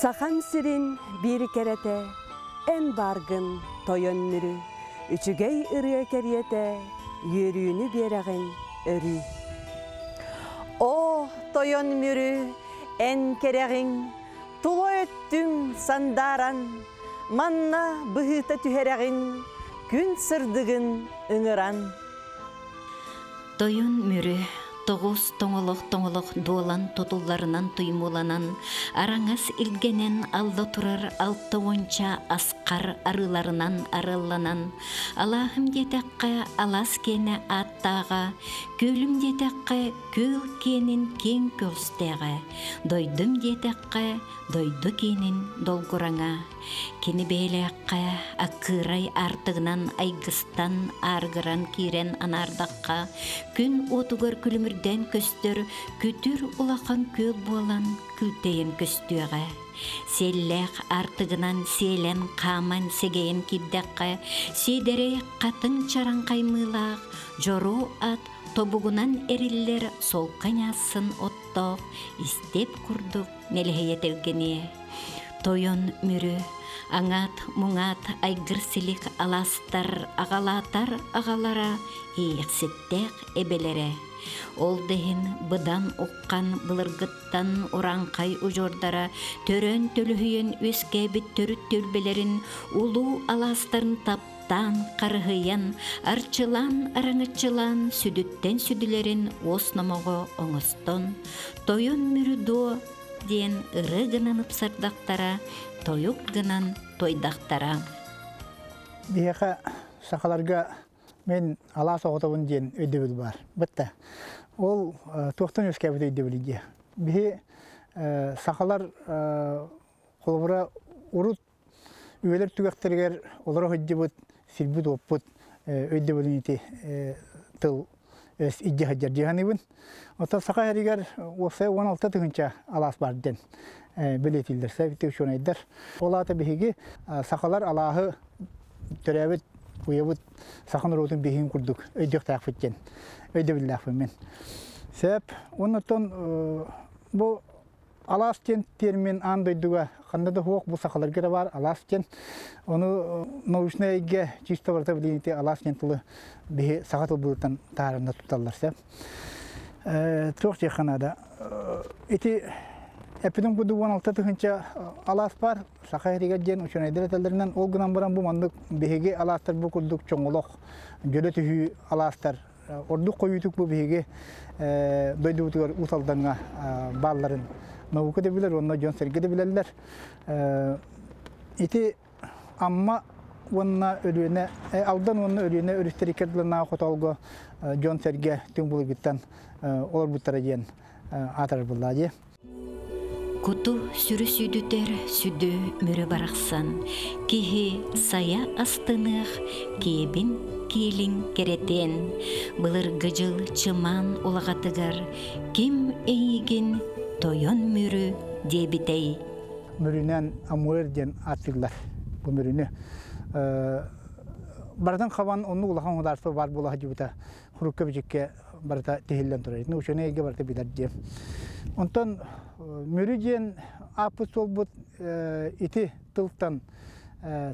Sahan sirin bir kerete, en bargın toyon mürü, üçügey ırıya keriyete, yürüyünü bereğin örü. O toyon mürü, en kereğin, tulo öttüm sandaran, manna bıhıta tühereğin, gün sırdıgın ıngıran. Toyon mürü, Тоғыз тоңолық долан тотулларынан туймуланан, араңас илгенен алда турар алты онча асқар арыларынан арылланан, Аллахым детаққа алас кені аттаға, көлім детаққа көл кенін кен көстеға, дойдым детаққа дойду кенін долгураңа, кені бейлеққа ақырай артығынан айгыстан арғыран кирен анардаққа, күн отугар күлімірден көстір, күтір улақан көл болан күлтейін көстіға. Селләқ артығынан селен қаман сегейін киддаққа, седерей қатын чаран қаймылақ, жору ат тобугунан эриллер солқан ясын оттоқ, истеп күрдік нелхеетелгене. Тойон мүрі, аңат, мұңат, айгырсилик аластар, ағалатар, ағалара, иексеттек эбелере. Ол дехин бұдан ұққан бұлырғыттан оранқай ұжордара, төрін төліхүйін өскәбіт төріт төлбелерін, улу аластарын таптан, қарғыян, арчылан, араңычылан, сүдіттен сүділерін оснамығы оңыстон. Тойон мүрі до ден ыры гынан ұпсардақтара, тойық гынан тойдақтара. Бияқа сақаларға мен алас оғытауын ден өйдебіл бар. Бітті. Ол тоқтан өскәбіт өйдебіліге. Бие сақалар қолыбыра ұрыт өйлер түгектергер олар өйдебіт, сілбіт оппыт өйдебілініті тыл идде хаджар жиғаныбын. Ота сақа әрігер осы 16 түгінші алас бар ден білетілдер, сәбітті үшін айдар. Олаты бігеге сақалар алағы түрәбіт уябыт сахан ротун бехин курдук өйдөх тақфыттен өйдө биллахпын мен сәп оннотон бу аластен термин андойдуга кандада хуок бу сахаларга бар аластен оны научныйга чисто барта билинти аластен тулы бе сахатыл буртан таарында туталлар сәп тох жеханада эти Эпидем буду 16 тыгынча алас бар, сахайрига ден учун айдырателеринен ол гынан баран бу мандык беге аластар бу курдук чоңолок, жөлө түһү аластар, ордук коютук бу беге дойдубутугар уталданга балларын наука деп билер, онна жон серге деп билерлер. Ити амма онна өрүнө, алдан онна өрүнө өрүстерикердилана хотолго жон серге түң булгиттан олар буттара ден атар буллади. Куту сүрі сүдүтер сүді мөрі барақсан, кихи сая астынық, кебін келін керетен, бұлыр гыжыл чыман олағатығар, ким эйген тойон мөрі дебітей. Мөрінен амуэрден атығылар, бұл мөріні. Бардан қаван оны ұлақан ұдарсы бар болаға жібіта, құрыққа бішікке барда тегілден тұрайын, үшіне еге барда билер дем. Онтан мөрі ден апы сол бұд ити тылттан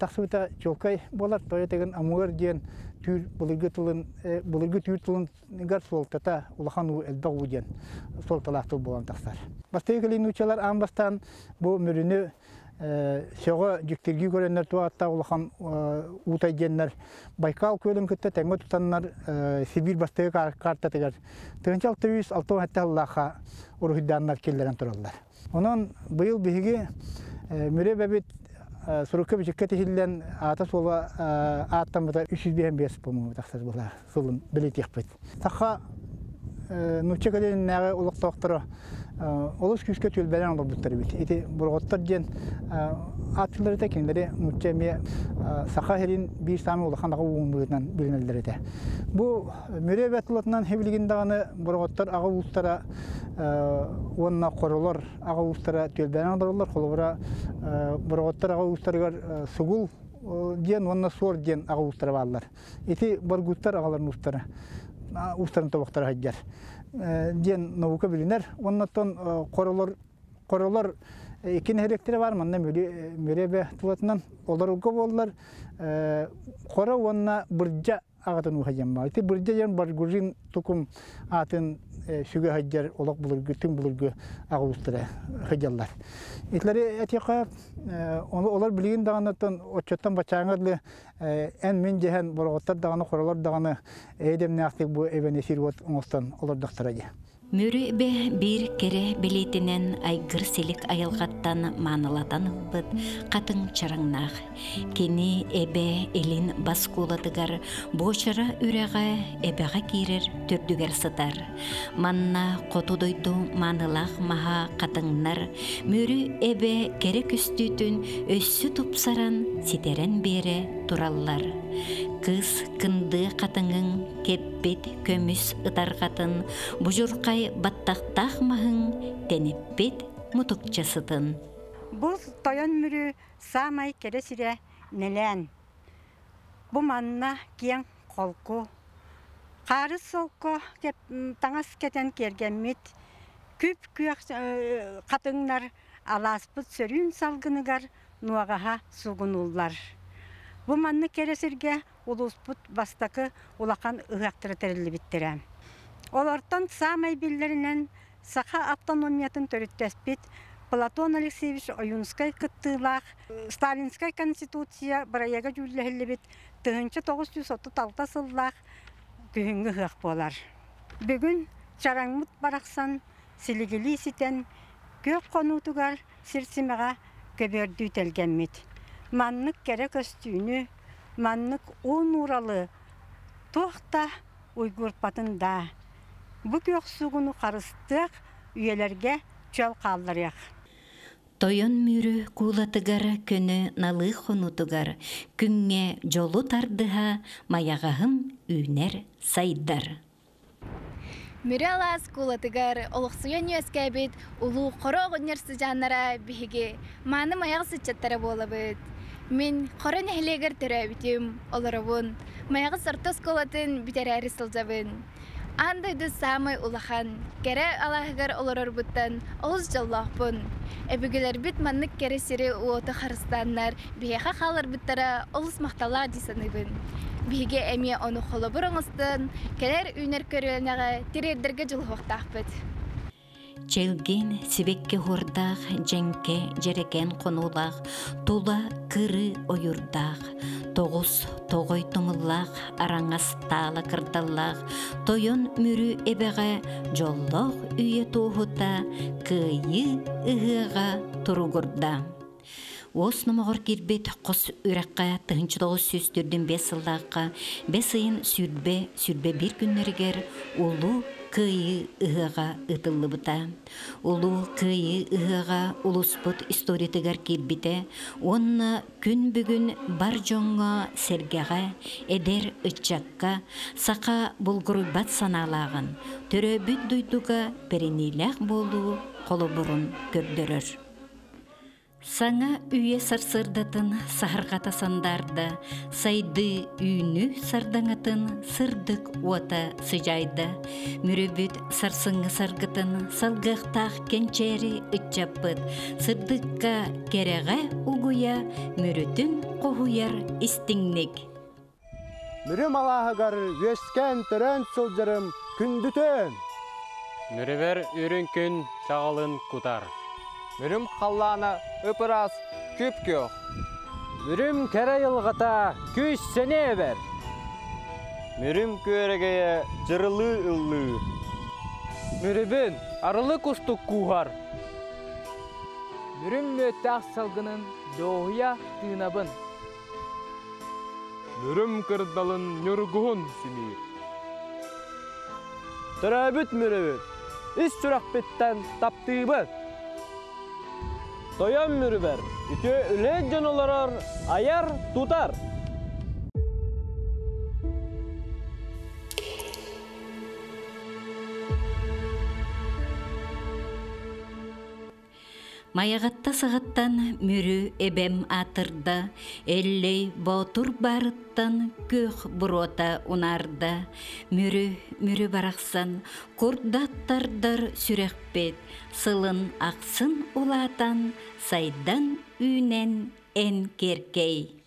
тақсыбыта жолкай болар, той етеген амуэр ден бұлырғы түйір тылын ғар солтата ұлақан ұғы әлбақ ұден сол талақты болан тақсар. Басты екілін ұчалар анбастан бұл мөріні Шоға жүктергі көренлер туатта ұлақан ұтай денлер Байкал көлін күтті тәңгі тұтанлар Сибир бастығы қартатығар. Тұғынчал 660 әтті Аллаға ұрғыданлар келдерін тұралар. Оның бұйыл бігі мүре бәбет сұрыққа бүшікке тешілден ата сола аттан бұта 305 бұмы тақсар бұла солын білет еқпет. Таққа нүтче кәден нәғі ұлық тоқтыры Олыс күшке төлбәлен олар бұттары бет. Еті бұрғыттар ден атшылары да кендері нүтче ме сақа херин бір сами олақандағы оғын бұғытынан білінелдер еті. Бұл мүре бәтілатынан хевілгендағаны бұрғыттар аға ұлыстара онына қорылар, аға ұлыстара төлбәлен олар қолыбыра бұрғыттар аға ұлыстарығар сұғыл ден, онына сор ден аға ұлыстары балылар. Еті баргуттар ағаларын ұлыстары, ұлыстарын тобақтары хаджар. Ден наука билинер, оннаттан королор ikin herектeri var mı? Mürebe tuvatından olarıgı bollar. Kora onna burca ağatın uhayan var. Burca yan bargurin tukum atın sügü haccar olak bulurgu, tüm bulurgu ağustura hacallar. İtleri etiqa olar bilgin dağınattan oçottan başağınırlı en min cehen borağıtlar dağını, koralar dağını eydem nağıtık bu evene sirvat oğustan olar dağıtıracı. Mürü be bir kere belетинен айгыр селик айылғаттан манылатан ылбыт қатын чараңнақ. Кені эбе элин баскуладыгар бошара үрэға эбеға кирер түрдүгер сытар. Манна қотудойду манылақ маха қатыңнар мөрі эбе керек үстүтін өссү тупсаран ситерен бере тураллар. Кыз кынды қатыңың кеппет көміс ытар қатын бұжырқай баттақтақ махың тенеппет мұтықчасытын. Бұл тойон мүрі самай кересіре нелен. Бұл манна кен қолку. Қары солку таңас кетен кергенмет. Күп күйек қатыңнар аласпыт сөрін салғыныгар нуағаға суғынулар. Бұл манны кересірге улуспут бастакы улақан ұғақтыры тәрілі біттірі. Олардан самай биллерінен сақа автономиятын төріттеспет Платон Алексеевич Оюнскай кыттылақ, Сталинскай конституция бараяға жүлі бет 1936 сыллақ күйінгі ғық болар. Бүгін чараңмыт барақсан сілігілі ситен көк қонутығар сірсімеға көберді үтелгенмет. Маннық керек өстүйіні, маннық он уралы тоқта уйгурпатында. Бұ көк суғыны қарыстық үйелерге чөл қалдырық. Тойон мүрі кулатыгар көні налы хонутугар, күнге жолу тардыға маяғағым үйнер сайдар. Мүрі алас кулатыгар олықсуян өскәбет улу қороқ өнерсі жаннара бігі маны маяғы сычаттары болабыд. Мен қорын әлегір түрәбітім оларабын, маяғы сартос кулатын бітер әрі сылжабын. Андайды самай улахан, кәрі алағығар оларар бұттан олыз жаллақпын. Әбігілер біт маннық кәрі сірі уоты қарыстаннар, бейеға қалар бұттара олыз мақтала десаныбын. Бейге әме оны қолы бұрыңыстын, кәрер үйнер көрілінеға терердерге жылғықтақ бұд. Челген сибекке хордақ, жәнке жерекен қонулақ, тула кыры ойырдақ, тоғыз тоғой тұмылақ, араңас тала кырдалақ, тойон мүрі әбеға жоллық үйе тоғыта, күйі ұғыға тұруғырда. Оснымағыр кербет қос үрәққа 1900-түрдің 5 сылдаққа 5 айын сүрбе бір күннергер ұлу күйі ұғыға ұтылы бұта. Ұлу күйі ұғыға ұлыспыт историятығар кербете, онына күн бүгін бар жоңға сергеға, әдер ұтчаққа, сақа бұлғырыбат саналағын, түрі бүт дұйдуға перенейләқ болу қолы бұрын көрдірір. Саңа үйе сарсырдатын сахарғата сандарды, сайды үйіні сардаңатын сырдық уата сыжайды. Мүребіт сарсыңы сарғытын салғықтақ кенчері үтчаппыт, сырдыққа кереға ұғуя мүрітін қоғуяр істіңнік. Мүрім алағығар өскен түрін сылжырым күндітін. Мүребер үрін күн чағалын құтар. Мүрім қалланы өпірас күп көк. Мүрім кәрі елғата күш сене бер. Мүрім көрегeye жырылы ұллы. Мүребін арылы күстік куғар. Мүрім мөттәқ салғының доғыя тыынабын. Мүрім кырдалын нүргуғын сімейір. Түрәбіт мүребіт, іс сүрақ біттен таптыйбыт. Тоян мүрібер, үте үлет жон оларар аяр тутар. Маягатта сағаттан мүрі эбем атырда, эллей ботур барыттан көх бурота унарда. Мүрі барақсан, курдаттардар сүрекпет, сылын ақсын улатан, сайдан үйнен эн керкей.